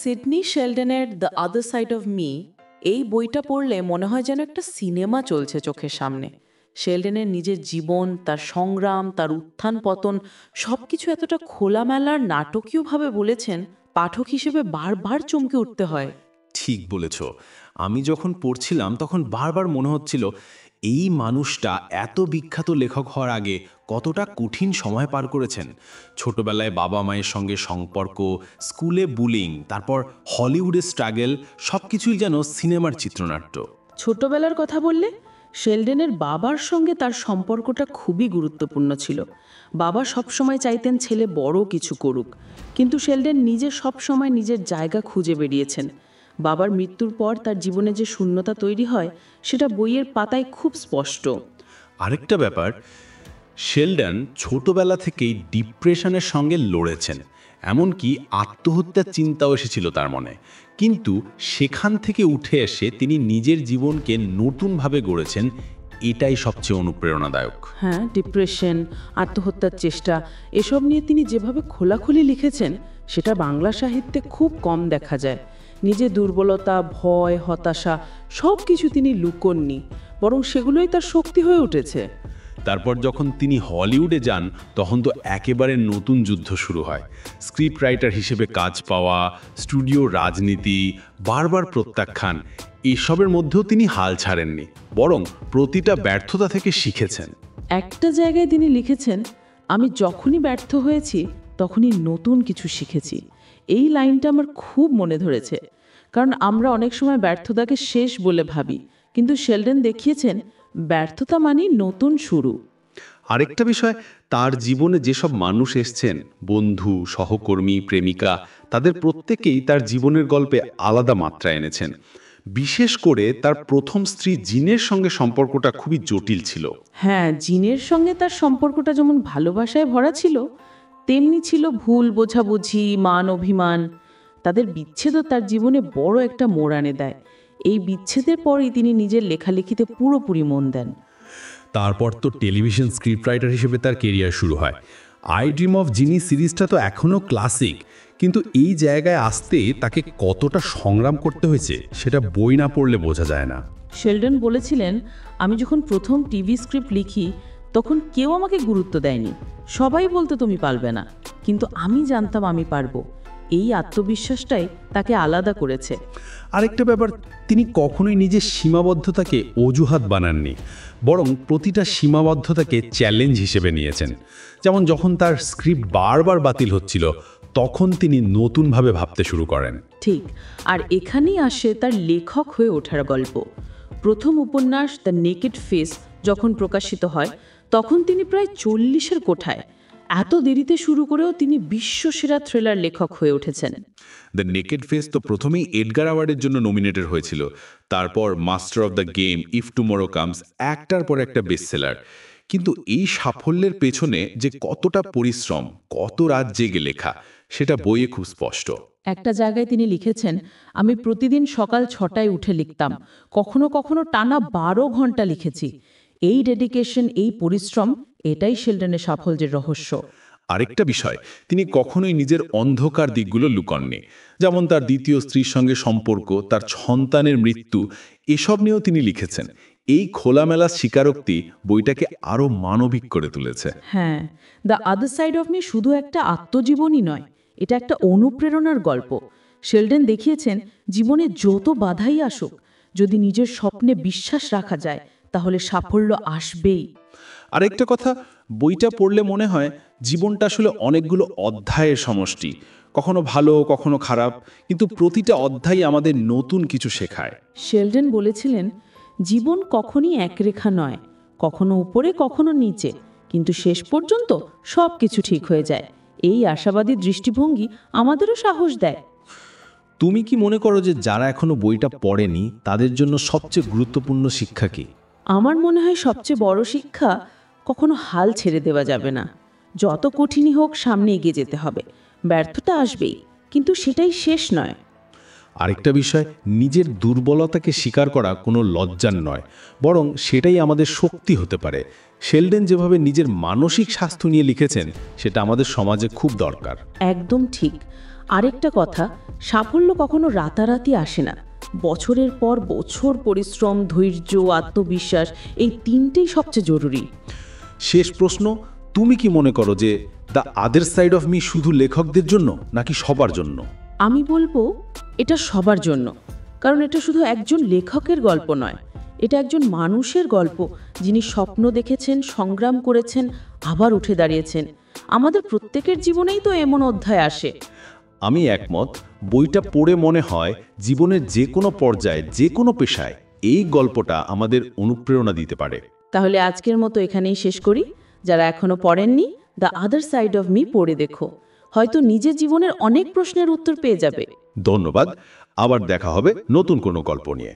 Sydney শেলডনের the other side of me এই বইটা পড়লে মনে হয় যেন একটা সিনেমা চলছে চোখের সামনে। শেলডনের নিজের জীবন, তার সংগ্রাম, তার উত্থান পতন সবকিছু এতটা খোলামেলার নাটকীয়ভাবে বলেছেন, পাঠক হিসেবে বারবার চমকে উঠতে হয়। ঠিক বলেছ। আমি যখন পড়ছিলাম তখন বারবার মনে হচ্ছিল এই মানুষটা এত বিখ্যাত লেখক হওয়ার আগে কতটা কঠিন সময় পার করেছেন। ছোটবেলায় বাবা মায়ের সঙ্গে সম্পর্ক, স্কুলে বুলিং, তারপর হলিউডে স্ট্রাগল, সব কিছুই যেন সিনেমার চিত্রনাট্য। ছোটবেলার কথা বললে, শেলডনের বাবার সঙ্গে তার সম্পর্কটা খুবই গুরুত্বপূর্ণ ছিল। বাবা সবসময় চাইতেন ছেলে বড় কিছু করুক, কিন্তু শেলডন নিজে সবসময় নিজের জায়গা খুঁজে বেরিয়েছেন। বাবার মৃত্যুর পর তার জীবনে যে শূন্যতা তৈরি হয় সেটা বইয়ের পাতায় খুব স্পষ্ট। আরেকটা ব্যাপার, শেলডন ছোটবেলা থেকেই ডিপ্রেশনের সঙ্গে লড়েছেন, এমনকি আত্মহত্যার চিন্তাও এসেছিল তার মনে। কিন্তু সেখান থেকে উঠে এসে তিনি নিজের জীবনকে নতুনভাবে গড়েছেন, এটাই সবচেয়ে অনুপ্রেরণাদায়ক। হ্যাঁ, ডিপ্রেশন, আত্মহত্যার চেষ্টা, এসব নিয়ে তিনি যেভাবে খোলাখুলি লিখেছেন সেটা বাংলা সাহিত্যে খুব কম দেখা যায়। নিজের দুর্বলতা, ভয়, হতাশা সব কিছু তিনি লুকোননি, বরং সেগুলোই তার শক্তি হয়ে উঠেছে। তারপর যখন তিনি হলিউডে যান তখন তো একেবারে নতুন যুদ্ধ শুরু হয়। স্ক্রিপ্ট রাইটার হিসেবে কাজ পাওয়া, স্টুডিও রাজনীতি, বারবার প্রত্যাখ্যান, এসবের মধ্যেও তিনি হাল ছাড়েননি, বরং প্রতিটা ব্যর্থতা থেকে শিখেছেন। একটা জায়গায় তিনি লিখেছেন, আমি যখনই ব্যর্থ হয়েছি তখনই নতুন কিছু শিখেছি। এই লাইনটা আমার খুব মনে ধরেছে, কারণ আমরা অনেক সময় ব্যর্থতাকে শেষ বলে ভাবি, কিন্তু শেলডন দেখিয়েছেন ব্যর্থতা মানেই নতুন শুরু। আরেকটা বিষয়, তার জীবনে যেসব মানুষ এসছেন, বন্ধু, সহকর্মী, প্রেমিকা, তাদের প্রত্যেকেই তার জীবনের গল্পে আলাদা মাত্রা এনেছেন। বিশেষ করে তার প্রথম স্ত্রী জিনের সঙ্গে সম্পর্কটা খুবই জটিল ছিল। হ্যাঁ, জিনের সঙ্গে তার সম্পর্কটা যেমন ভালোবাসায় ভরা ছিল, তেমনি ছিল ভুল বোঝাবুঝি, মান অভিমান। তাদের বিচ্ছেদও তার জীবনে বড় একটা মোড় এনে দেয়। এই বিচ্ছেদের পরই তিনি নিজের লেখালেখিতে পুরোপুরি মন দেন। তারপর তো টেলিভিশন স্ক্রিপ্ট রাইটার হিসেবে তার কেরিয়ার শুরু হয়। আই ড্রিম অফ জিনি সিরিজটা তো এখনও ক্লাসিক, কিন্তু এই জায়গায় আসতে তাকে কতটা সংগ্রাম করতে হয়েছে সেটা বই না পড়লে বোঝা যায় না। শেলডন বলেছিলেন, আমি যখন প্রথম টিভি স্ক্রিপ্ট লিখি তখন কেউ আমাকে গুরুত্ব দেয়নি, সবাই বলতো তুমি পারবে না, কিন্তু আমি জানতাম আমি পারবো। এই আত্মবিশ্বাসটাই তাকে আলাদা করেছে। আরেকটা ব্যাপার, তিনি কখনোই নিজের সীমাবদ্ধতাকে অজুহাত বানাননি, বরং প্রতিটা সীমাবদ্ধতাকে চ্যালেঞ্জ হিসেবে নিয়েছেন। যেমন যখন তার স্ক্রিপ্ট বারবার বাতিল হচ্ছিল, তখন তিনি নতুনভাবে ভাবতে শুরু করেন। ঠিক, আর এখানেই আসে তার লেখক হয়ে ওঠার গল্প। প্রথম উপন্যাস দ্য নেকেড ফেস যখন প্রকাশিত হয় তখন তিনি প্রায় 40-এর কোঠায়। এত দেরিতে শুরু করেও তিনি বিশ্বসেরা থ্রিলার লেখক হয়ে উঠেছেন। দ্য নেকেড ফেস তো প্রথমেই এডগার অ্যাওয়ার্ডের জন্য নমিনেটেড হয়েছিল। তারপর master of the game, if tomorrow comes, একটার পর একটা বেস্টসেলার। কিন্তু এই সাফল্যের পেছনে যে কতটা পরিশ্রম, কত রাত জেগে লেখা, সেটা বইয়ে খুব স্পষ্ট। একটা জায়গায় তিনি লিখেছেন, আমি প্রতিদিন সকাল 6টায় উঠে লিখতাম, কখনো কখনো টানা 12 ঘন্টা লিখেছি। এই ডেডিকেশন, এই পরিশ্রম, এটাই শেলডনের সাফল্যের রহস্য। আরেকটা বিষয়, তিনি কখনোই নিজের অন্ধকার দিকগুলো লুকাননি। যেমন তার দ্বিতীয় স্ত্রীর সঙ্গে সম্পর্ক, তার সন্তানের মৃত্যু, এসব নিয়েও তিনি লিখেছেন। এই খোলামেলা স্বীকারোক্তি বইটাকে আরও মানবিক করে তুলেছে। হ্যাঁ, the other side of me শুধু একটা আত্মজীবনী নয়, এটা একটা অনুপ্রেরণার গল্প। শেলডন দেখিয়েছেন জীবনে যত বাধাই আসুক, যদি নিজের স্বপ্নে বিশ্বাস রাখা যায় তাহলে সাফল্য আসবেই। আরেকটা কথা, বইটা পড়লে মনে হয় জীবনটা আসলে অনেকগুলো অধ্যায়ের সমষ্টি, কখনো ভালো, কখনো খারাপ, কিন্তু প্রতিটা অধ্যায় আমাদের নতুন কিছু শেখায়। শেলডন বলেছিলেন, জীবন কখনই একরেখা নয়, কখনো উপরে কখনো নিচে, কিন্তু শেষ পর্যন্ত সব কিছু ঠিক হয়ে যায়। এই আশাবাদী দৃষ্টিভঙ্গি আমাদেরও সাহস দেয়। তুমি কি মনে করো যে যারা এখনো বইটা পড়েনি তাদের জন্য সবচেয়ে গুরুত্বপূর্ণ শিক্ষা কি? আমার মনে হয় সবচেয়ে বড় শিক্ষা, কখনো হাল ছেড়ে দেওয়া যাবে না। যত কঠিনই হোক সামনে এগিয়ে যেতে হবে। ব্যর্থতা আসবেই, কিন্তু সেটাই শেষ নয়। আরেকটা বিষয়, নিজের দুর্বলতাকে স্বীকার করা কোনো লজ্জার নয়, বরং সেটাই আমাদের শক্তি হতে পারে। শেলডন যেভাবে নিজের মানসিক স্বাস্থ্য নিয়ে লিখেছেন সেটা আমাদের সমাজে খুব দরকার। একদম ঠিক। আরেকটা কথা, সাফল্য কখনো রাতারাতি আসে না। বছরের পর বছর পরিশ্রম, ধৈর্য, আত্মবিশ্বাস, এই তিনটেই সবচেয়ে জরুরি। শেষ প্রশ্ন, তুমি কি মনে করো যে the other side of me শুধু লেখকদের জন্য নাকি সবার জন্য? আমি বলবো এটা সবার জন্য, কারণ এটা শুধু একজন লেখকের গল্প নয়, এটা একজন মানুষের গল্প, যিনি স্বপ্ন দেখেছেন, সংগ্রাম করেছেন, আবার উঠে দাঁড়িয়েছেন। আমাদের প্রত্যেকের জীবনেই তো এমন অধ্যায় আসে। আমি একমত। বইটা পড়ে মনে হয় জীবনের যে কোনো পর্যায়ে, যে কোনো পেশায় এই গল্পটা আমাদের অনুপ্রেরণা দিতে পারে। তাহলে আজকের মতো এখানেই শেষ করি। যারা এখনো পড়েননি, the other side of me পড়ে দেখো, হয়তো নিজের জীবনের অনেক প্রশ্নের উত্তর পেয়ে যাবে। ধন্যবাদ। আবার দেখা হবে নতুন কোনো গল্প নিয়ে।